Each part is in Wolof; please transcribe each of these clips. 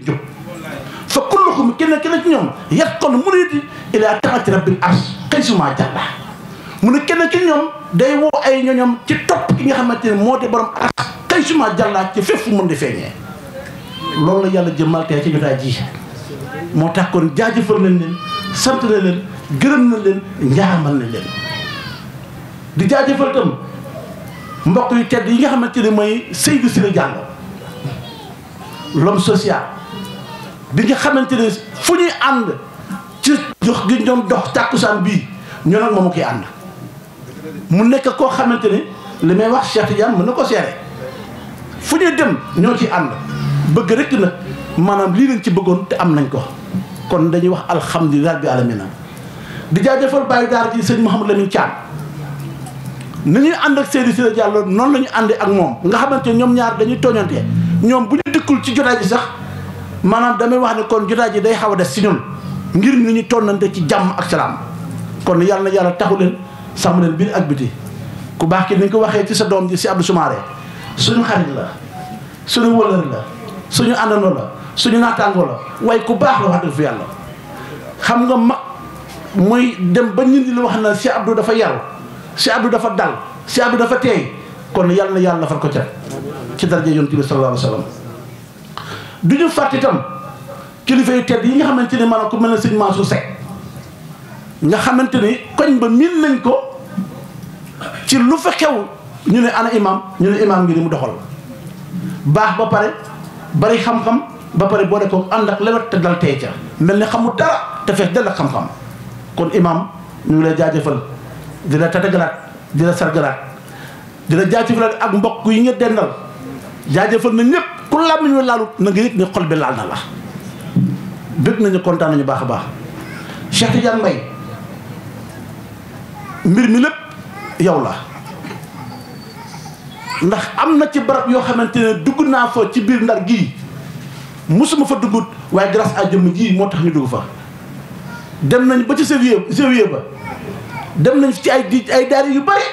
jóg fa kulluhum kenn ci ñoom yat kon muridi ila taati rabbil arsh xëy suma jàlla mu ne kenn ci ñoom day woo ay ñoñom ci topp ki nga xamante ne moo di borom arsh xëy suma jàlla ci fépp fu mën di feeñee loolu la yàlla jëmmal tey ci jotaay ji moo tax kon jaajëfal nañ leen sant na leen gërëm na leen njaamal na leen di jaajëfal tam mbokk yu tedd yi nga xamante ne mooy Seydou Siré Diallo l'homme social bi nga xamante ne fu ñuy ànd ci jox gi ñoom dox tàkkusaan bii ñoo nag moomu koy ànd mu nekk koo xamante ne li may wax Cheikh Tidiane mën na ko seere fu ñuy dem ñoo ci ànd bëgg rek nag maanaam lii lañ ci bëggoon te am nañ ko kon dañuy wax alhamdulilah bi alamina di jaajëfal bàyyi daara ji sëñ Mouhamadou Lamine Thiam ni ñuy ànd ak Seydou Siré Diallo noonu la ñu àndee ak moom nga xamante ne ñoom ñaar dañuy tooñante ñoom bu ñu dikkul ci jotaay ji sax maanaam damay wax ne kon jotaay ji day xaw a des si ñun ngir ni ñu tonnante ci jàmm ak salaam kon yàlla na yàlla taxu leen sàmm leen biir ak biti ku baax ki ni ñu ko waxee ci sa doom ji si Abdou Soumaré suñu xarit la suñu wëlër la suñu àndandoo la suñu naataangoo la waaye ku baax la wax dëgg fi yàlla xam nga mag muy dem ba ñun di la wax na si Abdou dafa yaru si Abdou dafa dal si Abdou dafa teey kon yàlla na yàlla far ko ca ci daraja yonent bi sallallahu alayhi wa sallam du ñu fàtte itam kilifa yu tedd yi nga xamante ne maanaam ku mel ne sëñ Mansour Seck nga xamante ni koñ ba miin nañ ko ci lu fa xew ñu ne ana imam ñu ne imam ngi ni mu doxal baax ba pare bari xam-xam ba pare boole ko ànd ak lewet te dal tey ca mel ni xamul dara te fees dal ak xam-xam kon imam ñu ngi lay jaajëfal di la tatagalaat di la sargalaat di la jaajëfalaat ak mbokk yi nga dendal jaajëfal na ñëpp ku làmmiñ wi laalut na nga yëg ne xol bi laal na la bëgg nañu kontaan nañu baax a baax Cheikh Tidiane Mbaye mbir mi lépp yow la ndax am na ci barab yoo xamante ne dugg naa fa ci biir Ndar gii musuma fa duggut waaye grâce à jëmm ji moo tax ñu dugg fa dem nañ ba ci Zawiya ba dem nañ ci ay daari yu bari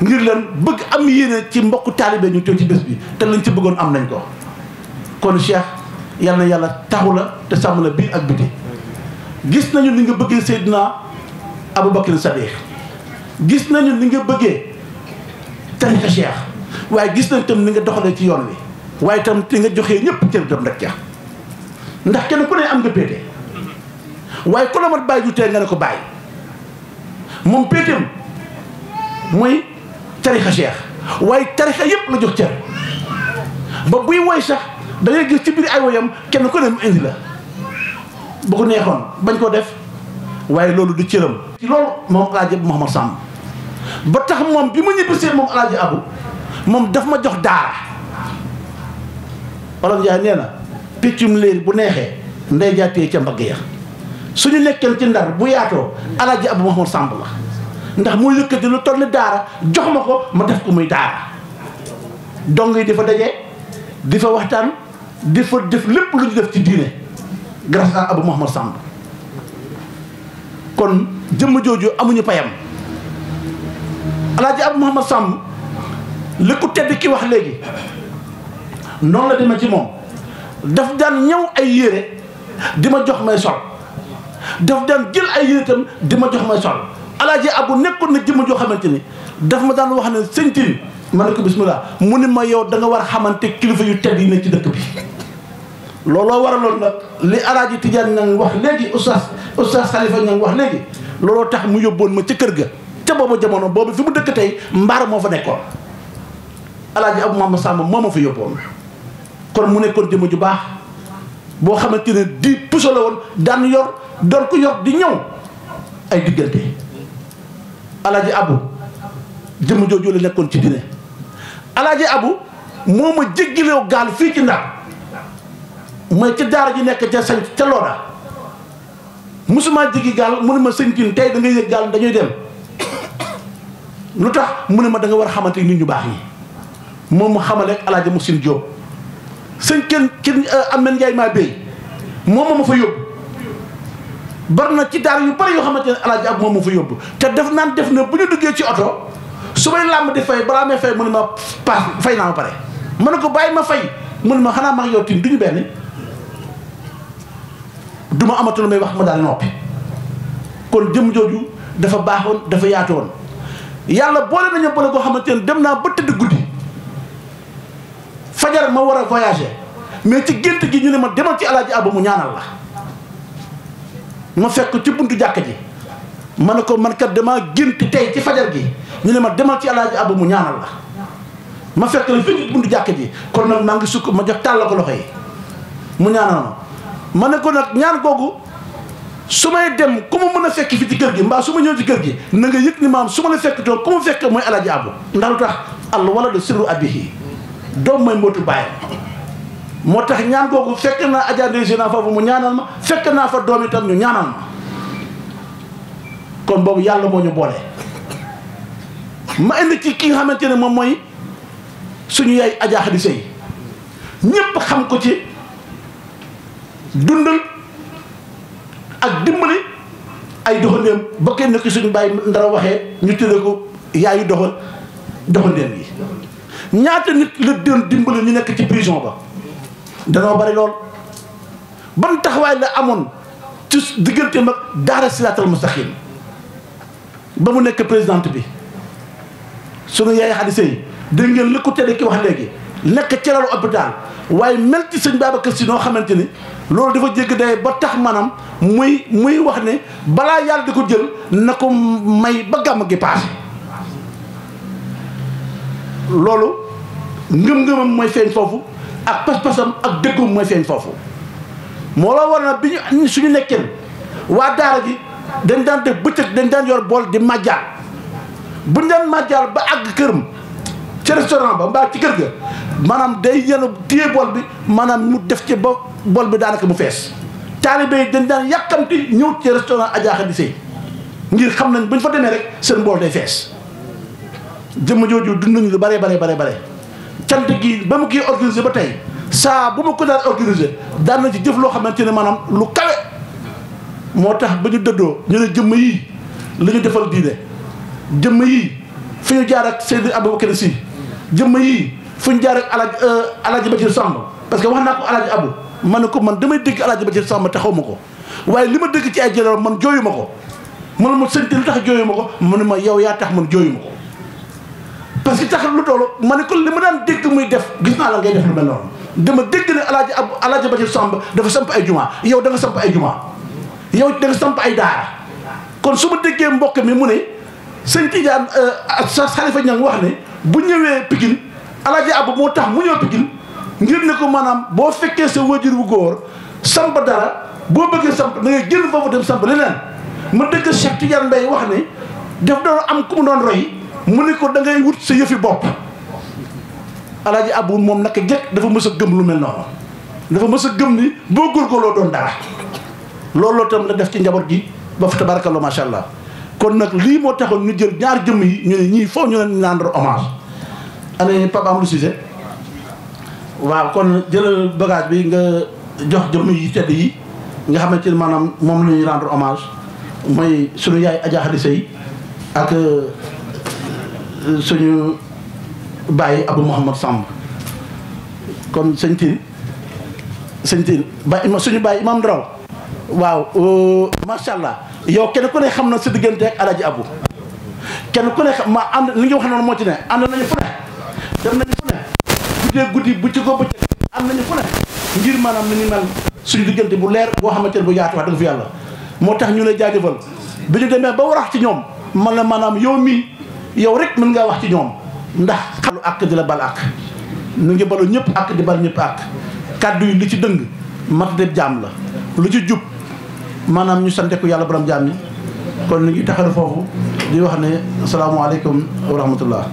ngir leen bëgg am yéene ci mbokku taalibe ñu teew ci bés bi te lañ ci bëggoon am nañ ko kon Cheikh yal na yàlla taxu la te sàmm la biir ak biti gis nañu li nga bëggee Seydina Aboubacar Sadiq gis nañu li nga bëggee tarixa Cheikh waaye gis nañ tam ni nga doxalee ci yoon wi waaye tam li nga joxee ñëpp cër dem rek ca ndax kenn ku ne am nga péete waaye ku la mat bàyyi ju tee nga ne ko bàyyi moom péeteem mooy tarixa Cheikh waaye tarixa yëpp la jox cër ba buy woy sax da ngay gis ci biir ay woyam kenn ku ne mu indi la bu ko neexoon bañ ko def waaye loolu du cëram ci loolu moom Alaaji Mouhamad Samb ba tax moom bi mu ñibbisee moom Alaaji Abu moom daf ma jox daara Olof Njaay nee na piccum léer bu neexee ndey jaatee ca mbagg ya suñu nekkee ci Ndar bu yaatoo Alaaji Abu Mouhamad Samb la ndax mu yëkkati lu toll ni daara jox ma ko ma def ko muy daara dong yi di fa daje di fa waxtaan di fa def lépp lu ñu def ci diine grâce à Abu Mouhamad Samb kon jëmm jooju amuñu payam Alaaji Abu Mouhamad Samb li ku tedd ki wax léegi noonu la dema ci moom daf daan ñëw ay yére di ma jox may sol daf daan jël ay yére itam di ma jox may sol Alaaji Abu nekkoon na jëmm joo xamante ni daf ma daan wax ne sëñ Tine ma ne ko bismillah mu ni ma yow da nga war a xamante kilifa yu tedd yi ne ci dëkk bi looloo waraloon nag li Alaaji Tidiane ñang wax léegi oustaz Khalifa ñang wax léegi looloo tax mu yóbboon ma ca kër ga ca boobu jamono boobu fi mu dëkk tey mbaar moo fa nekkoon Alaaji Abu Mouhamad Samb moo ma fa yóbboon kon mu nekkoon jëmm ju baax boo xamante ne di puso la woon daan yor doon ko yor di ñëw ay diggante Alaaji Abu jëmm jooju la nekkoon ci dine Alaaji Abu moo ma jéggilew gaal fii ci Ndar mooy ci daara ji nekk ca sañ ca looda musuma jéggi gaal mu ne ma sëñ Tine tey da ngay yëg gaal dañuy dem lu tax mu ne ma da nga war a xamante nit ñu baax yi moom mu xamale ak Alaaji Musin Jóob sëñ kenn Amen Njaay maa béy moom ma fa yóbbu bari na ci daara yu bari yoo xamante ne Alaaji Abu moom ma fa yóbbu te def naan def na bu ñu duggee ci oto su may làmb di fay balaa may fay mu ne ma paas fay naa ma pare ma ne ko bàyyi ma fay mu ne ma xanaa mag yow Tine du ñu benn du ma amatul may wax ma daal noppi. kon jëm jooju dafa baaxoon dafa yaatoon yàlla boole nañu boole goo xamante ne dem naa ba tëdd guddi fajar ma war a voyager mais ci gént gi ñu ne ma demal ci alaaji Abu mu ñaanal la. ma fekk ci buntu jàkka ji ma ne ko man kat damaa gént tey ci fajar gi ñu ne ma demal ci alaaji Abu mu ñaanal la ma fekk la fii ci buntu jàkka ji kon nag maa ngi sukk ma jox tàll ko loxo yi mu ñaanal ma ne ko nag ñaan googu su may dem ku ma mën a fekk fi ci kër gi mbaa su ma ñëw ci kër gi na nga yëg ni maam su ma la fekk toon ku ma fekk mooy alaaji Abu ndax lu tax àll wala de sirru abihi doom mooy mbootu bàyyam moo tax ñaan googu fekk naa ajandesi naa foofu mu ñaanal ma fekk naa fa doom itam ñu ñaanal ma kon boobu yàlla moo ñu boole ma indi ci ki nga xamante ne moom mooy suñu yaay Adja Khady Seye ñépp xam ko ci dundal ak dimbali ay doxandéem ba kenn ki suñu bàyyi ndara waxee ñu tëddee ko yaayu doxandéem yi ñaata nit la doon dimbali ñu nekk ci prison ba danoo bari lool ban taxawaay la amoon ci diggante mag daara siraatal mustaqim ba mu nekk présidente bi sunu yaay Khady Seye dégg ngeen li ko tëddee ki wax léegi nekk ci lalu hôpital waaye mel ci sëñ Babacar Sy noo xamante ni loolu dafa jégg day ba tax maanaam muy wax ne balaa yàlla di ko jël na ko may ba gàmm gi paase loolu ngëm-ngëmam mooy feeñ foofu ak pas-pasam ak dëggum mooy feeñ foofu moo la war na bi ñu suñu nekkee waa daara gi dañ daan def bëccëg dañ daan yor bool di màjjaal buñ daan màjjaal ba àgg këram ci restaurant ba mbaa ci kër ga maanaam day yenu téye bool bi maanaam mu def ci ba bool bi daanaka mu fees taalibe yi dañ daan yàkkamti ñëw ci restaurant Adja Khady Seye ngir xam nañ buñ fa demee rek seen bool day fees jëmm jooju dund nañu lu bare cant gi ba mu kii organisé ba tey saa bu ma ko daan organisé daan na ci jëf loo xamante ne maanaam lu kawe moo tax ba ñu dëddoo ñu ne jëmm yii la ñu defal diine jëmm yii fi ñu jaar ak Seydou Aboubacar Sy jëmm yii fi ñu jaar ak Alaaji Bachir Samb parce que wax naa ko Alaaji Abou ma ne ko man damay dégg Alaaji Bachir Samb te xaw ma ko waaye li ma dégg ci ay jëloon man jooyu ma ko man ma sëñ li tax jooyu ma ko mu ne ma yow yaa tax man jooyu ma ko parce que tax lu toll ma ne ko li ma daan dégg muy def gis naa la ngay def lu mel noonu dama dégg ne Alaaji Bachir Samb dafa samp ay juma yow da nga samp ay juma yow da nga samp ay daara kon su ma déggee mbokk mi mu ne sëñ Tidiane sa Xalifa Ñang wax ne bu ñëwee Pikine Alaaji Abou moo tax mu ñëw Pikine ngir ne ko maanaam boo fekkee sa wajur bu góor samp dara boo bëggee samp da ngay génn foofu dem samp leneen ma dégg Cheikh Tidiane Mbaye wax ne daf doon am ku mu doon roy mu ne ko da ngay wut sa yëfi bopp Alaaji Abou moom naka jekk dafa mës a gëm lu mel noonu dafa mës a gëm ni boo góorgóorloo doon dara looloo tam la def ci njaboot gi ba fa tabarakallah macha allah kon nag lii moo taxoon ñu jël ñaar jëmm yi ñu ne ñii foo ñu leen rendre hommage. année Papa Amadou Cissé waaw kon jëlal bagage bi nga jox jëmm yi tedd yi nga xamante ne maanaam moom la ñuy rendre hommage mooy sunu yaay Adja Khady Seye ak suñu bàyyi Abou Mouhamad Samb kon sëñ Tine ba suñu bàyyi Imam Ndaw waaw macha allah yow kenn ku ne xam na sa diggante ak Alaaji Abou kenn ku ne xam ma ànd li nga wax noonu moo ci ne ànd nañu fu ne dem nañu fu ne guddee guddi bu ci ko bëccëg am nañu fu ne ngir maanaam ni ñu mel suñu diggante bu leer boo xamante ne bu yaatu wax dëgg fi yàlla moo tax ñu lay jaajëfal bi ñu demee ba wax ci ñoom man la maanaam yow mii yow rek mën ngaa wax ci ñoom ndax xalu àq di la bal àq nu ngi balu ñëpp àq di bal ñëpp àq kàddu yi li ci dëng mat de jaam la lu ci jub maanaam ñu sante ko yàlla borom jaam yi kon ñu ngi taxal foofu di wax ne asalaamaaleykum wa rahmatullah